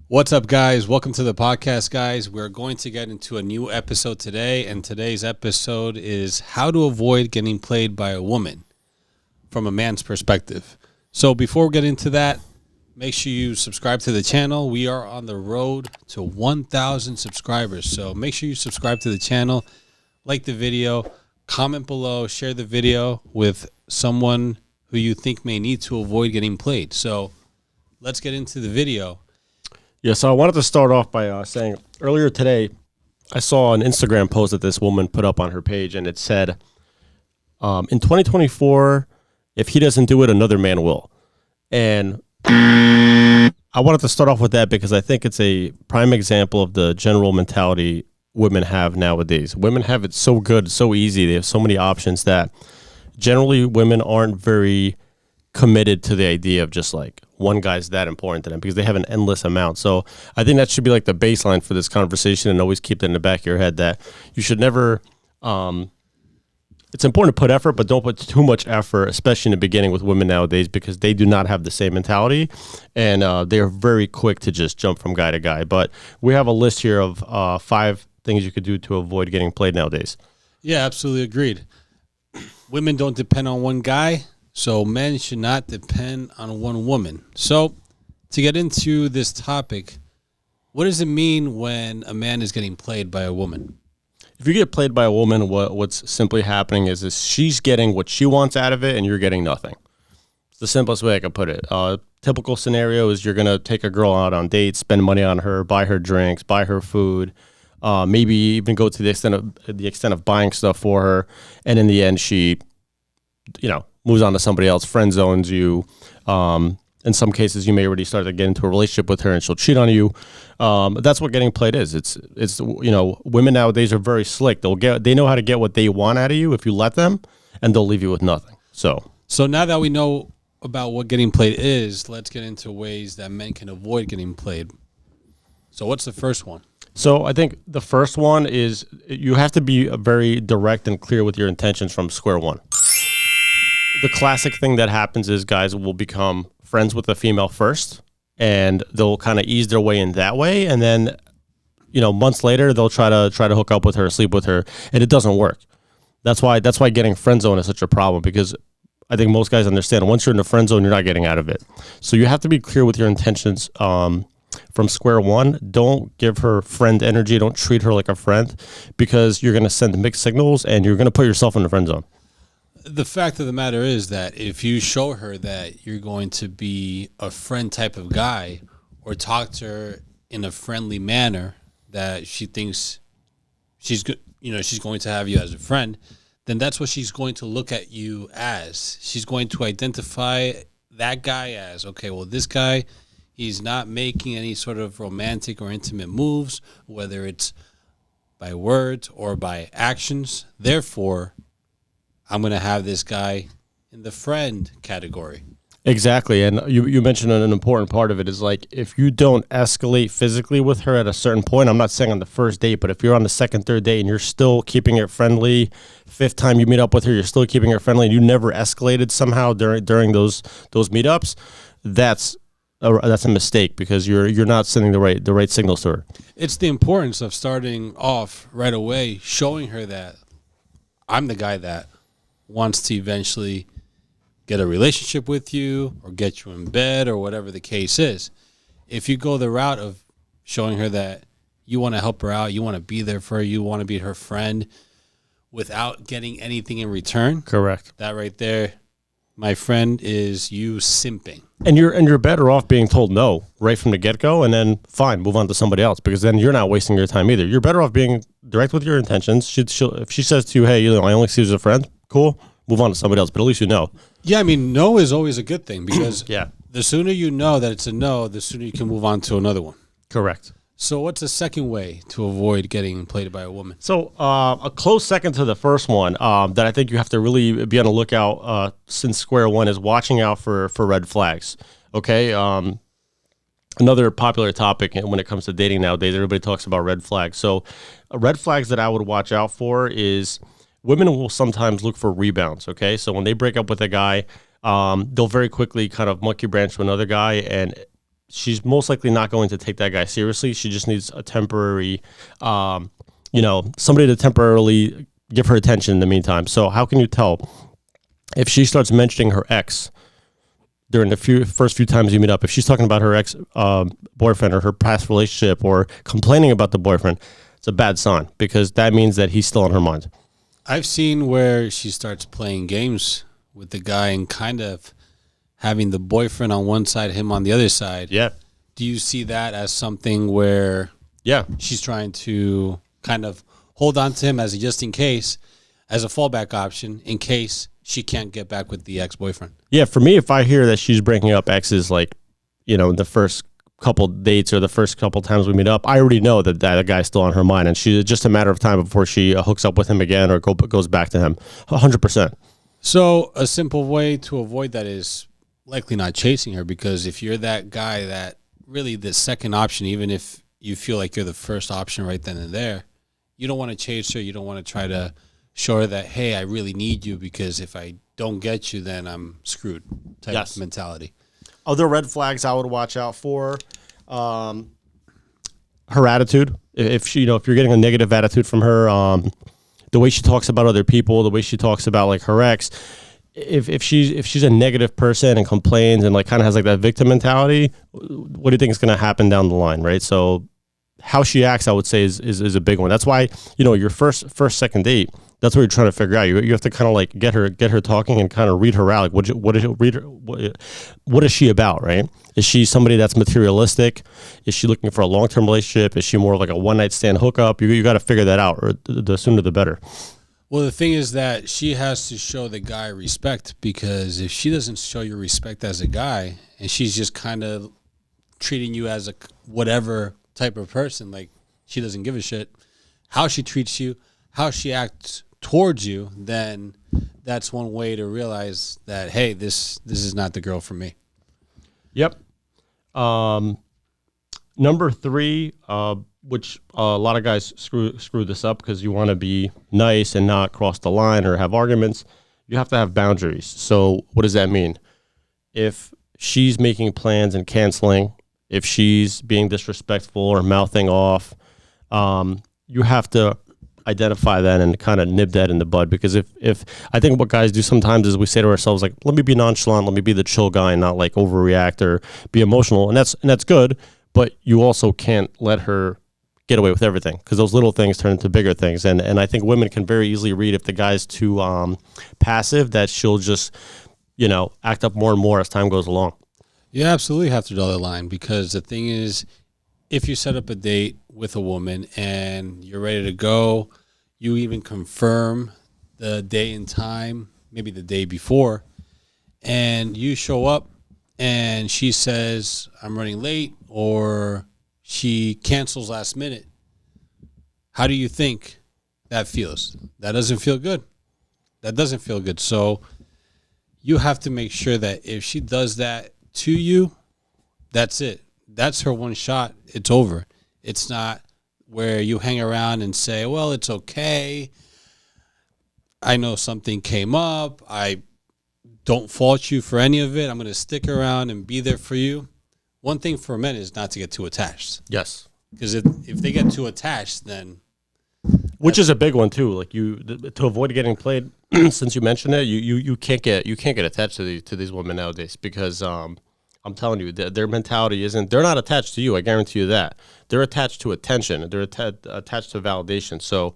What's up, guys? Welcome to the podcast, guys. We're going to get into a new episode today, and today's episode is how to avoid getting played by a woman from a man's perspective. So before we get into that, make sure you subscribe to the channel. We are on the road to 1,000 subscribers, so make sure you subscribe to the channel, like the video, comment below, share the video with someone who you think may need to avoid getting played. So let's get into the video. Yeah, so I wanted to start off by saying earlier today, I saw an Instagram post that this woman put up on her page, and it said, in 2024, if he doesn't do it, another man will. And I wanted to start off with that because I think it's a prime example of the general mentality women have nowadays. Women have it so good, so easy. They have so many options that generally women aren't very committed to the idea of just like one guy's that important to them because they have an endless amount. So I think that should be like the baseline for this conversation, and always keep that in the back of your head that you should never it's important to put effort, but don't put too much effort, especially in the beginning with women nowadays, because they do not have the same mentality, and they are very quick to just jump from guy to guy. But we have a list here of 5 things you could do to avoid getting played nowadays. Yeah, absolutely agreed. Women don't depend on one guy, so men should not depend on one woman. So to get into this topic, what does it mean when a man is getting played by a woman? If you get played by a woman, what's simply happening is she's getting what she wants out of it and you're getting nothing. It's the simplest way I could put it. Typical scenario is you're going to take a girl out on dates, spend money on her, buy her drinks, buy her food, maybe even go to the extent of buying stuff for her, and in the end she, moves on to somebody else, friend zones you. In some cases, you may already start to get into a relationship with her, and she'll cheat on you. That's what getting played is. It's women nowadays are very slick. They know how to get what they want out of you if you let them, and they'll leave you with nothing. So now that we know about what getting played is, let's get into ways that men can avoid getting played. So what's the first one? So I think the first one is you have to be very direct and clear with your intentions from square one. The classic thing that happens is guys will become friends with the female first, and they'll kind of ease their way in that way, and then months later they'll try to hook up with her, sleep with her, and it doesn't work. That's why getting friend zone is such a problem, because I think most guys understand once you're in the friend zone, you're not getting out of it. So you have to be clear with your intentions from square one. Don't give her friend energy. Don't treat her like a friend, because you're going to send mixed signals and you're going to put yourself in the friend zone. The fact of the matter is that if you show her that you're going to be a friend type of guy, or talk to her in a friendly manner that she thinks she's going to have you as a friend, then that's what she's going to look at you as. She's going to identify that guy as, okay, well, this guy, he's not making any sort of romantic or intimate moves, whether it's by words or by actions. Therefore, I'm going to have this guy in the friend category. Exactly. And you mentioned an important part of it is like, if you don't escalate physically with her at a certain point, I'm not saying on the first date, but if you're on the second, third date and you're still keeping it friendly, 5th time you meet up with her, you're still keeping her friendly, and you never escalated somehow during those meetups, that's a mistake, because you're not sending the right signals to her. It's the importance of starting off right away, showing her that I'm the guy that wants to eventually get a relationship with you or get you in bed or whatever the case is. If you go the route of showing her that you want to help her out, you want to be there for her, you want to be her friend without getting anything in return. Correct. That right there, my friend, is you simping. And you're better off being told no right from the get-go, and then fine, move on to somebody else, because then you're not wasting your time either. You're better off being direct with your intentions. If she says to you, hey, I only see you as a friend, cool, move on to somebody else, but at least you know. Yeah, I mean, no is always a good thing, because yeah, the sooner you know that it's a no, the sooner you can move on to another one. Correct. So what's the second way to avoid getting played by a woman? So a close second to the first one that I think you have to really be on the lookout since square one is watching out for red flags. Okay. Another popular topic when it comes to dating nowadays, everybody talks about red flags. So red flags that I would watch out for is women will sometimes look for rebounds. Okay. So when they break up with a guy, they'll very quickly kind of monkey branch to another guy, and she's most likely not going to take that guy seriously. She just needs a temporary, somebody to temporarily give her attention in the meantime. So how can you tell if she starts mentioning her ex during the first few times you meet up? If she's talking about her ex boyfriend or her past relationship or complaining about the boyfriend, it's a bad sign because that means that he's still on her mind. I've seen where she starts playing games with the guy and kind of having the boyfriend on one side, him on the other side. Yeah. Do you see that as something where she's trying to kind of hold on to him as a just in case, as a fallback option in case she can't get back with the ex-boyfriend? Yeah, for me, if I hear that she's breaking up exes, like, the first couple dates or the first couple times we meet up, I already know that guy's still on her mind, and she's just a matter of time before she hooks up with him again or goes back to him. 100%. So a simple way to avoid that is likely not chasing her, because if you're that guy that really the second option, even if you feel like you're the first option right then and there, you don't want to chase her. You don't want to try to show her that, hey, I really need you, because if I don't get you, then I'm screwed type of mentality. Other red flags I would watch out for, her attitude. If she, if you're getting a negative attitude from her, the way she talks about other people, the way she talks about like her ex, if she's a negative person and complains and like kind of has like that victim mentality, what do you think is going to happen down the line, right? So how she acts, I would say, is a big one. That's why, your first second date, that's what you're trying to figure out. You have to kind of like get her talking and kind of read her out. Like what is she about, right? Is she somebody that's materialistic? Is she looking for a long-term relationship? Is she more like a one-night stand hookup? You got to figure that out, or the sooner the better. Well, the thing is that she has to show the guy respect, because if she doesn't show you respect as a guy and she's just kind of treating you as a whatever type of person, like she doesn't give a shit how she treats you, how she acts towards you, then that's one way to realize that, hey, this is not the girl for me. Yep. Number 3, which a lot of guys screw this up because you want to be nice and not cross the line or have arguments. You have to have boundaries. So what does that mean? If she's making plans and canceling, if she's being disrespectful or mouthing off, you have to identify that and kind of nib that in the bud. Because if I think what guys do sometimes is we say to ourselves, like, let me be nonchalant, let me be the chill guy and not like overreact or be emotional. And that's good, but you also can't let her get away with everything, because those little things turn into bigger things. And I think women can very easily read if the guy's too passive, that she'll just, act up more and more as time goes along. You absolutely have to draw the line, because the thing is, if you set up a date with a woman and you're ready to go, you even confirm the day and time, maybe the day before, and you show up and she says, I'm running late, or she cancels last minute, how do you think that feels? That doesn't feel good. That doesn't feel good. So you have to make sure that if she does that to you, that's it. That's her one shot. It's over. It's not where you hang around and say, well, it's okay. I know something came up. I don't fault you for any of it. I'm going to stick around and be there for you. One thing for men is not to get too attached. Yes. Because if they get too attached, then... Which is a big one too. Like to avoid getting played, since you mentioned it, you can't get attached to these women nowadays, because I'm telling you, their mentality isn't. They're not attached to you. I guarantee you that. They're attached to attention. They're attached to validation. So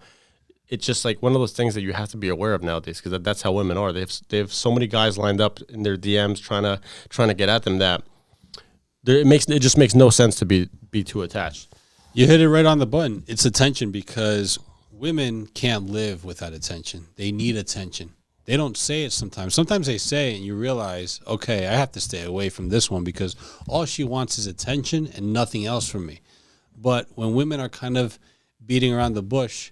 it's just like one of those things that you have to be aware of nowadays, because that's how women are. They have so many guys lined up in their DMs trying to get at them that it just makes no sense to be too attached. You hit it right on the button. It's attention, because women can't live without attention. They need attention. They don't say it sometimes. Sometimes they say it and you realize, okay, I have to stay away from this one, because all she wants is attention and nothing else from me. But when women are kind of beating around the bush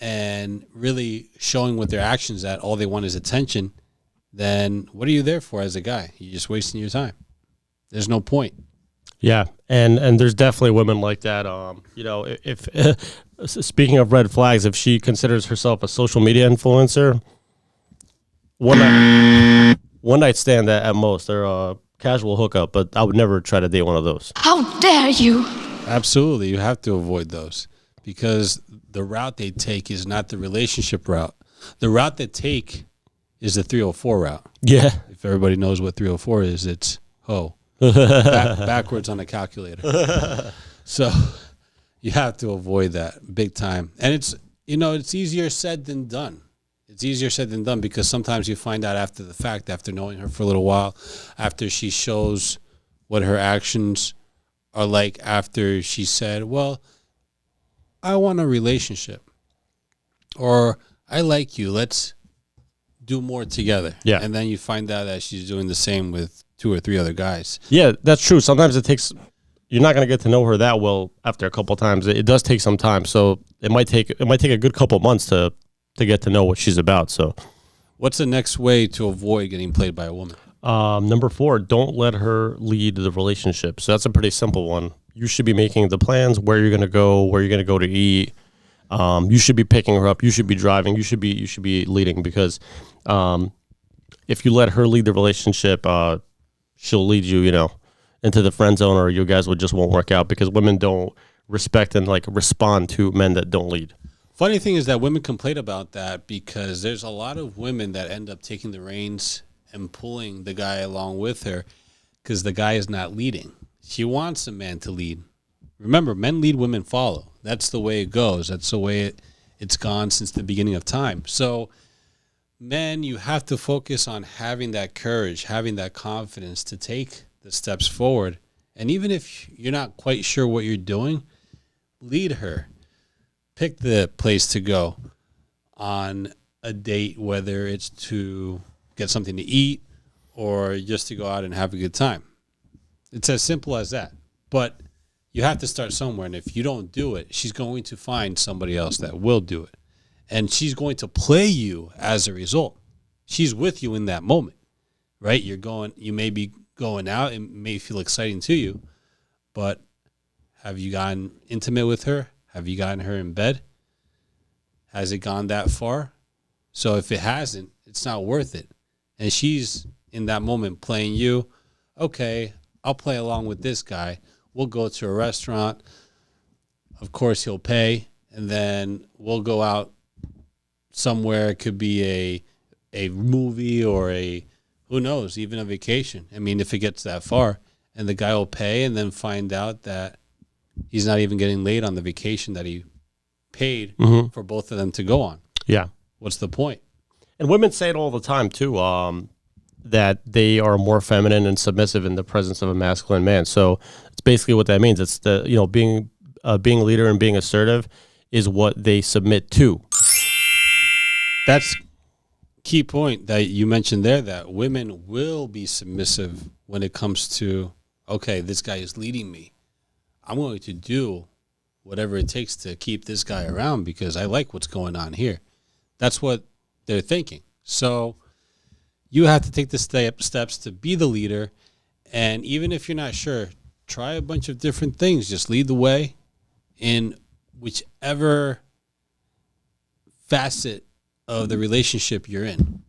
and really showing with their actions that all they want is attention, then what are you there for as a guy? You're just wasting your time. There's no point. Yeah, and there's definitely women like that. If speaking of red flags, if she considers herself a social media influencer, one night stand at most, they're casual hookup, but I would never try to date one of those. How dare you? Absolutely, you have to avoid those because the route they take is not the relationship route. The route they take is the 304 route. Yeah. If everybody knows what 304 is, it's backwards on a calculator. So you have to avoid that big time. And it's easier said than done. It's easier said than done because sometimes you find out after the fact, after knowing her for a little while, after she shows what her actions are like, after she said, well, I want a relationship, or I like you, let's do more together. Yeah. And then you find out that she's doing the same with 2 or 3 other guys. Yeah, that's true. Sometimes you're not going to get to know her that well after a couple times. It does take some time. So it might take a good couple months to get to know what she's about. So what's the next way to avoid getting played by a woman? Number 4, don't let her lead the relationship. So that's a pretty simple one. You should be making the plans, where you're going to go, where you're going to go to eat. You should be picking her up. You should be driving. You should be leading, because if you let her lead the relationship, she'll lead you, into the friend zone, or you guys just won't work out, because women don't respect and respond to men that don't lead. Funny thing is that women complain about that because there's a lot of women that end up taking the reins and pulling the guy along with her because the guy is not leading. She wants a man to lead. Remember, men lead, women follow. That's the way it goes. That's the way it's gone since the beginning of time. So, men, you have to focus on having that courage, having that confidence to take the steps forward. And even if you're not quite sure what you're doing, lead her. Pick the place to go on a date, whether it's to get something to eat or just to go out and have a good time. It's as simple as that. But you have to start somewhere. And if you don't do it, she's going to find somebody else that will do it. And she's going to play you as a result. She's with you in that moment, right? You may be going out. It may feel exciting to you, but have you gotten intimate with her? Have you gotten her in bed? Has it gone that far? So if it hasn't, it's not worth it. And she's in that moment playing you. Okay, I'll play along with this guy. We'll go to a restaurant. Of course, he'll pay. And then we'll go out somewhere. It could be a movie or who knows, even a vacation. I mean, if it gets that far. And the guy will pay and then find out that he's not even getting laid on the vacation that he paid for both of them to go on. Yeah. What's the point? And women say it all the time, too, that they are more feminine and submissive in the presence of a masculine man. So it's basically what that means. It's being a leader and being assertive is what they submit to. That's key point that you mentioned there, that women will be submissive when it comes to, okay, this guy is leading me. I'm going to do whatever it takes to keep this guy around because I like what's going on here. That's what they're thinking. So you have to take the steps to be the leader. And even if you're not sure, try a bunch of different things. Just lead the way in whichever facet of the relationship you're in.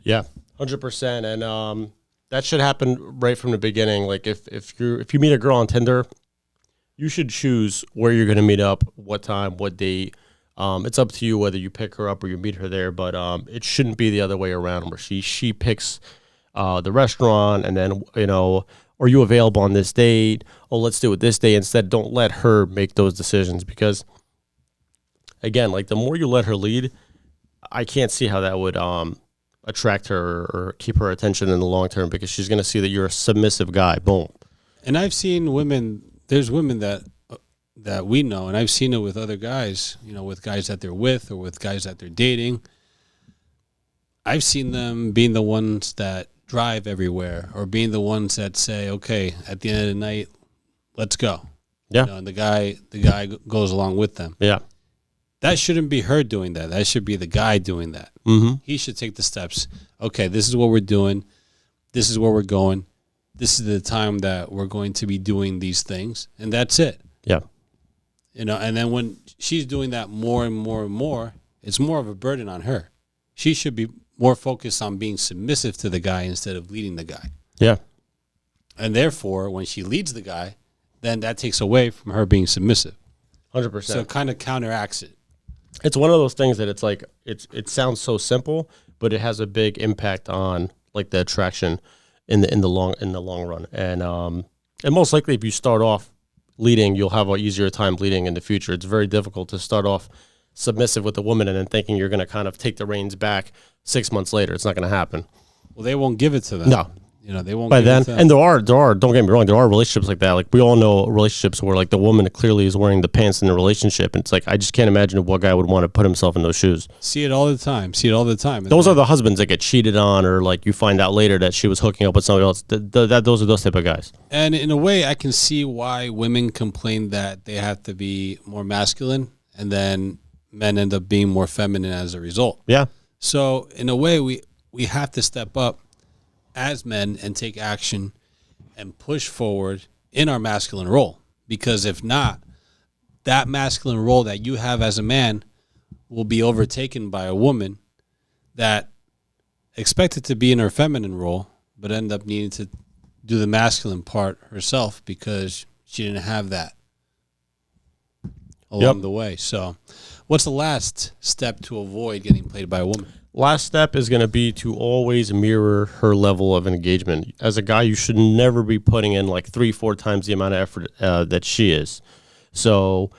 Yeah, 100%. And that should happen right from the beginning. Like if you meet a girl on Tinder, you should choose where you're going to meet up, what time, what date. It's up to you whether you pick her up or you meet her there, but it shouldn't be the other way around where she picks the restaurant and then, are you available on this date? Oh, let's do it this day. Instead, don't let her make those decisions because, again, the more you let her lead, I can't see how that would attract her or keep her attention in the long term because she's going to see that you're a submissive guy. Boom. And I've seen there's women that we know, and I've seen it with other guys, with guys that they're with or with guys that they're dating. I've seen them being the ones that drive everywhere or being the ones that say, okay, at the end of the night, let's go. Yeah. And the guy goes along with them. Yeah. That shouldn't be her doing that. That should be the guy doing that. Mm-hmm. He should take the steps. Okay, this is what we're doing. This is where we're going. This is the time that we're going to be doing these things. And that's it. Yeah. And then when she's doing that more and more and more, it's more of a burden on her. She should be more focused on being submissive to the guy instead of leading the guy. Yeah. And therefore, when she leads the guy, then that takes away from her being submissive. 100%. So it kind of counteracts it. It's one of those things that it's like it sounds so simple, but it has a big impact on like the attraction in the long run. And most likely, if you start off leading, you'll have an easier time leading in the future. It's very difficult to start off submissive with a woman and then thinking you're going to kind of take the reins back 6 months later. It's not going to happen. Well, they won't give it to them. No. You know, they won't By give then, it to them. and there are, don't get me wrong, there are relationships like that. Like we all know relationships where like the woman clearly is wearing the pants in the relationship. And it's like, I just can't imagine what guy would want to put himself in those shoes. See it all the time. And Those are the husbands that get cheated on, or like you find out later that she was hooking up with somebody else. Those are those type of guys. And in a way, I can see why women complain that they have to be more masculine, and then men end up being more feminine as a result. Yeah. So in a way, we have to step up as men and take action and push forward in our masculine role. Because if not, that masculine role that you have as a man will be overtaken by a woman that expected to be in her feminine role, but end up needing to do the masculine part herself because she didn't have that along the way. So what's the last step to avoid getting played by a woman? Last step is going to be to always mirror her level of engagement. As a guy, you should never be putting in like 3-4 times the amount of effort that she is. So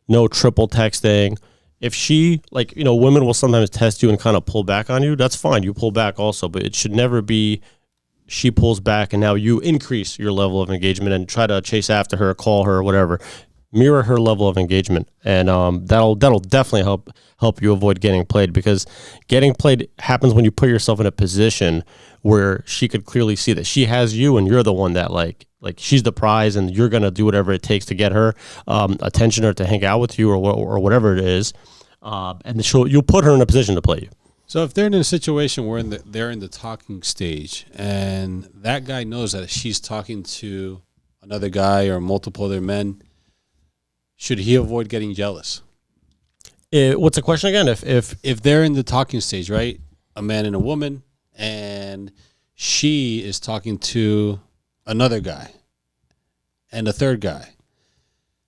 no triple texting. If she, like, you know, women will sometimes test you and kind of pull back on you. That's fine. You pull back also, but it should never be she pulls back and now you increase your level of engagement and try to chase after her, call her, whatever. Mirror her level of engagement, and that'll definitely help you avoid getting played, because getting played happens when you put yourself in a position where she could clearly see that she has you and you're the one that like she's the prize and you're gonna do whatever it takes to get her attention or to hang out with you or whatever it is, and you'll put her in a position to play you. So if they're in a situation where they're in the talking stage and that guy knows that she's talking to another guy or multiple other men, should he avoid getting jealous? What's the question again? If they're in the talking stage, right? A man and a woman, and she is talking to another guy and a third guy,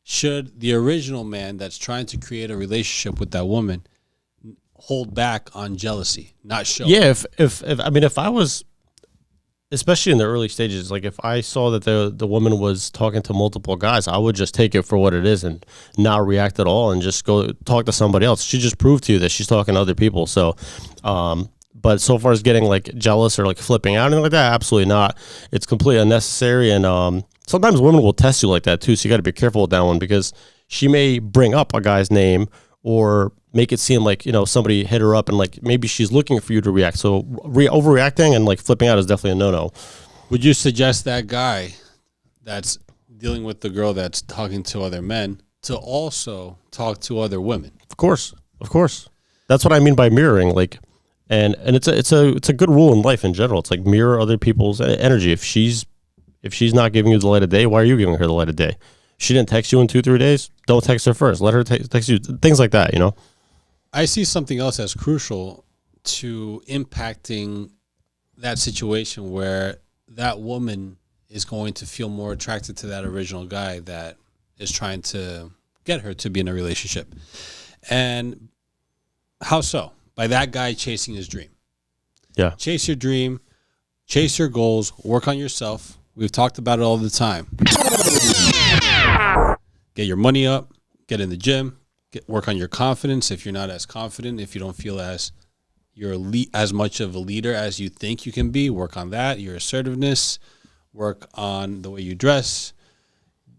should the original man that's trying to create a relationship with that woman hold back on jealousy, not show? Yeah, if I was, especially in the early stages, like if I saw that the woman was talking to multiple guys, I would just take it for what it is and not react at all and just go talk to somebody else. She just proved to you that she's talking to other people. So, but so far as getting like jealous or like flipping out and like that, absolutely not. It's completely unnecessary. And sometimes women will test you like that too. So you got to be careful with that one, because she may bring up a guy's name or make it seem like, you know, somebody hit her up and like maybe she's looking for you to react. So overreacting and like flipping out is definitely a no-no. Would you suggest that guy that's dealing with the girl that's talking to other men to also talk to other women? Of course. That's what I mean by mirroring. Like, and it's a good rule in life in general. It's like mirror other people's energy. If she's not giving you the light of day, why are you giving her the light of day? She didn't text you in 2-3 days. Don't text her first. Let her text you. Things like that, you know. I see something else as crucial to impacting that situation where that woman is going to feel more attracted to that original guy that is trying to get her to be in a relationship. And how so? By that guy chasing his dream. Yeah. Chase your dream, chase your goals, work on yourself. We've talked about it all the time. Get your money up, get in the gym, work on your confidence. If you're not as confident, if you don't feel as as much of a leader as you think you can be, work on that. Your assertiveness, work on the way you dress,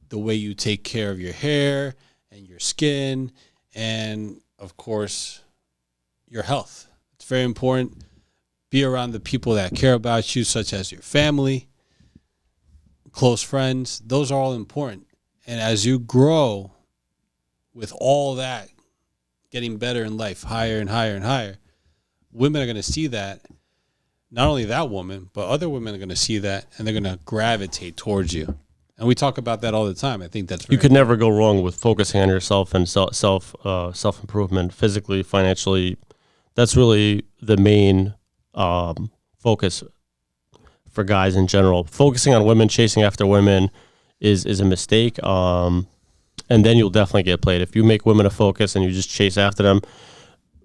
the way you take care of your hair and your skin, and of course, your health. It's very important. Be around the people that care about you, such as your family, close friends. Those are all important. And as you grow with all that, getting better in life, higher and higher and higher, women are going to see that. Not only that woman, but other women are going to see that, and they're going to gravitate towards you. And we talk about that all the time. I think that's very you could never go wrong with focusing on yourself and self improvement, physically, financially. That's really the main focus for guys in general. Focusing on women, chasing after women is a mistake. And then you'll definitely get played. If you make women a focus and you just chase after them,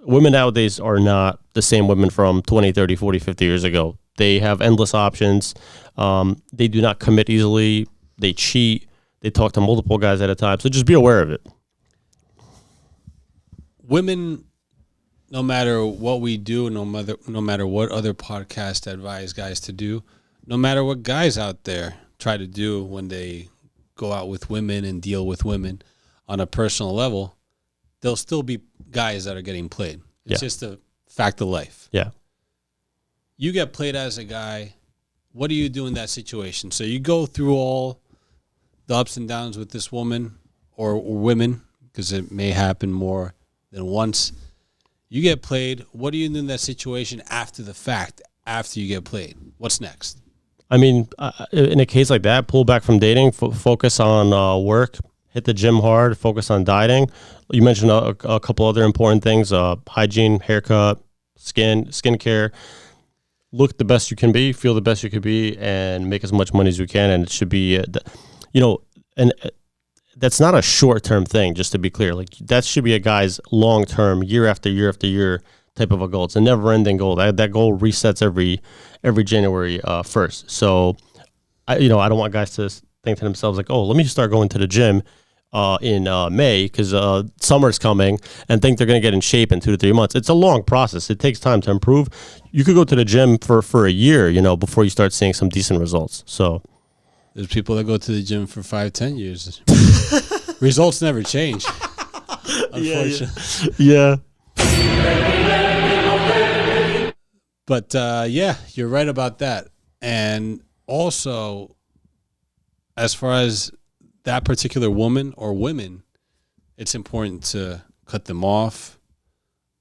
women nowadays are not the same women from 20, 30, 40, 50 years ago. They have endless options. They do not commit easily. They cheat. They talk to multiple guys at a time. So just be aware of it. Women, no matter what we do, no matter what other podcasts advise guys to do, no matter what guys out there try to do when they go out with women and deal with women on a personal level, there'll still be guys that are getting played. It's just a fact of life. Yeah. You get played as a guy. What do you do in that situation? So you go through all the ups and downs with this woman or women, because it may happen more than once. You get played. What do you do in that situation after the fact, after you get played? What's next? I mean, in a case like that, pull back from dating, focus on work, hit the gym hard, focus on dieting. You mentioned a couple other important things, hygiene, haircut, skincare. Look the best you can be, feel the best you can be, and make as much money as you can. And it should be, and that's not a short-term thing, just to be clear. Like, that should be a guy's long-term, year after year after year type of a goal. It's a never-ending goal. That goal resets every January 1st. So, I don't want guys to think to themselves like, oh, let me start going to the gym in May because summer's coming, and think they're going to get in shape in 2 to 3 months. It's a long process. It takes time to improve. You could go to the gym for a year, before you start seeing some decent results. So there's people that go to the gym for 5-10 years. Results never change, unfortunately. Yeah. But you're right about that. And also, as far as that particular woman or women, it's important to cut them off,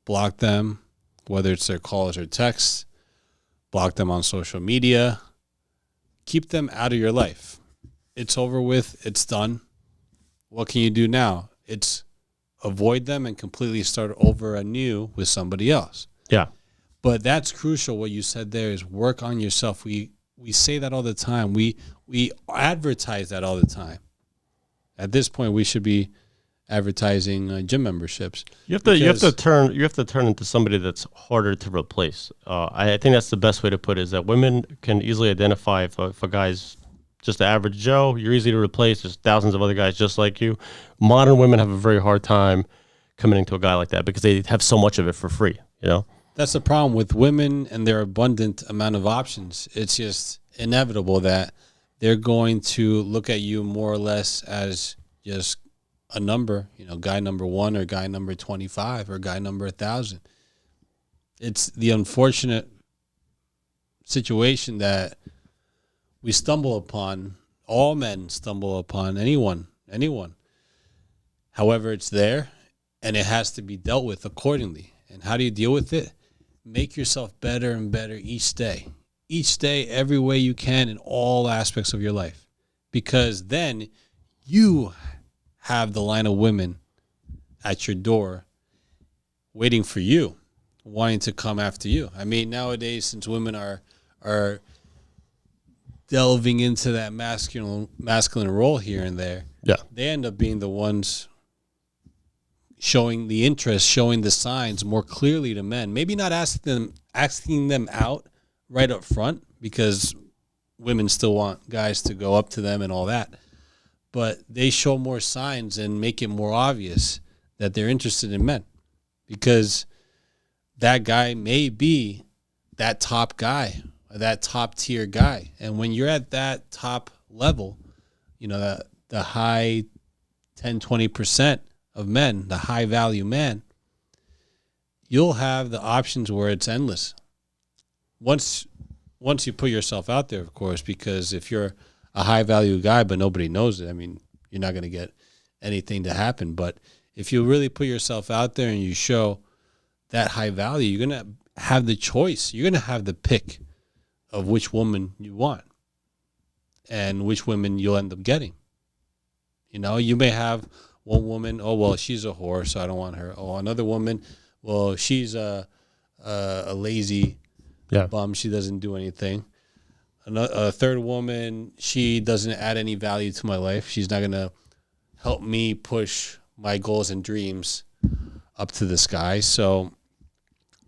block them, whether it's their calls or texts, block them on social media, keep them out of your life. It's over with. It's done. What can you do now? It's avoid them and completely start over anew with somebody else. Yeah. But that's crucial. What you said there is work on yourself. We say that all the time. We advertise that all the time. At this point, we should be advertising gym memberships. You have to turn into somebody that's harder to replace. I think that's the best way to put it. Is that women can easily identify if a guy's just the average Joe. You're easy to replace. There's thousands of other guys just like you. Modern women have a very hard time committing to a guy like that because they have so much of it for free. That's the problem with women and their abundant amount of options. It's just inevitable that they're going to look at you more or less as just a number, guy number 1 or guy number 25 or guy number 1,000. It's the unfortunate situation that we stumble upon. All men stumble upon anyone. However, it's there and it has to be dealt with accordingly. And how do you deal with it? Make yourself better and better each day. Each day, every way you can in all aspects of your life. Because then you have the line of women at your door waiting for you, wanting to come after you. I mean, nowadays, since women are delving into that masculine role here and there, they end up being the ones showing the interest, showing the signs more clearly to men. Maybe not asking them out right up front, because women still want guys to go up to them and all that. But they show more signs and make it more obvious that they're interested in men, because that guy may be that top guy, or that top tier guy. And when you're at that top level, the high 10, 20% of men, the high value man, you'll have the options where it's endless. Once you put yourself out there, of course, because if you're a high value guy but nobody knows it, I mean, you're not going to get anything to happen. But if you really put yourself out there and you show that high value, you're going to have the choice. You're going to have the pick of which woman you want and which women you'll end up getting. You may have one woman, oh, well, she's a whore, so I don't want her. Oh, another woman, well, she's a lazy Yeah. bum. She doesn't do anything. A third woman, she doesn't add any value to my life. She's not going to help me push my goals and dreams up to the sky. So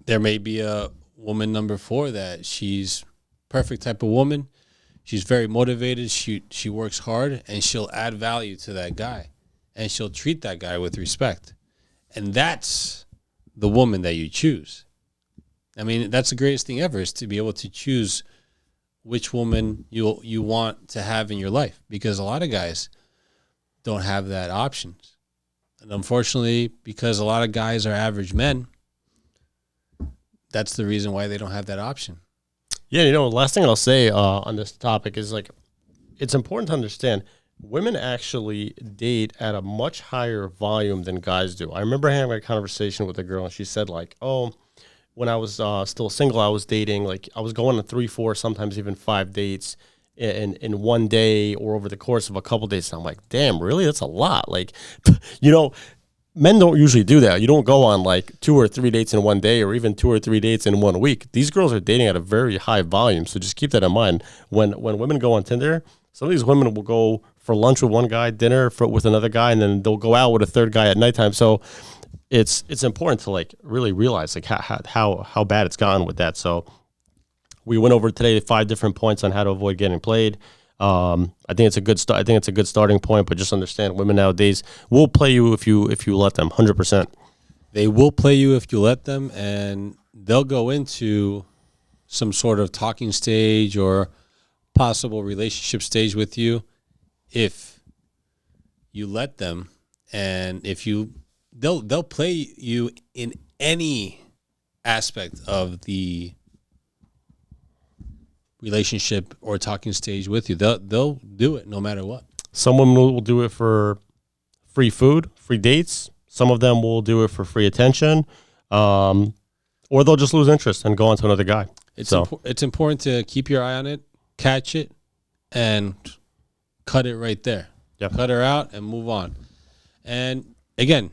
there may be a woman number 4 that she's perfect type of woman. She's very motivated. She works hard, and she'll add value to that guy, and she'll treat that guy with respect. And that's the woman that you choose. I mean, that's the greatest thing ever, is to be able to choose which woman you want to have in your life, because a lot of guys don't have that option. And unfortunately, because a lot of guys are average men, that's the reason why they don't have that option. Yeah, last thing I'll say on this topic is, like, it's important to understand women actually date at a much higher volume than guys do. I remember having a conversation with a girl, and she said, like, oh, when I was still single, I was dating, like, I was going on 3, 4, sometimes even 5 dates in one day or over the course of a couple days. And I'm like, damn, really? That's a lot. Like, men don't usually do that. You don't go on like 2 or 3 dates in one day, or even 2 or 3 dates in 1 week. These girls are dating at a very high volume. So just keep that in mind. When women go on Tinder, some of these women will go for lunch with one guy, dinner with another guy, and then they'll go out with a third guy at nighttime. So it's important to, like, really realize, like, how bad it's gotten with that. So we went over today 5 different points on how to avoid getting played. I think it's a good start. I think it's a good starting point, but just understand, women nowadays will play you if you let them. 100%. They will play you if you let them, and they'll go into some sort of talking stage or possible relationship stage with you if you let them, and if they'll play you in any aspect of the relationship or talking stage with you. They'll do it no matter what. Some women will do it for free food, free dates. Some of them will do it for free attention, or they'll just lose interest and go on to another guy. It's important to keep your eye on it, catch it, and cut it right there. Yep. Cut her out and move on. And again,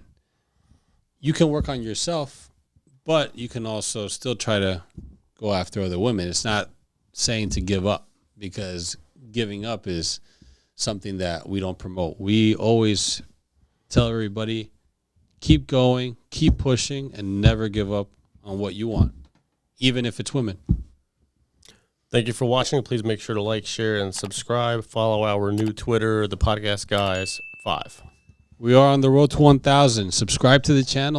you can work on yourself, but you can also still try to go after other women. It's not saying to give up, because giving up is something that we don't promote. We always tell everybody, keep going, keep pushing, and never give up on what you want, even if it's women. Thank you for watching. Please make sure to like, share, and subscribe. Follow our new Twitter, The Podcast Guys 5. We are on the road to 1,000. Subscribe to the channel.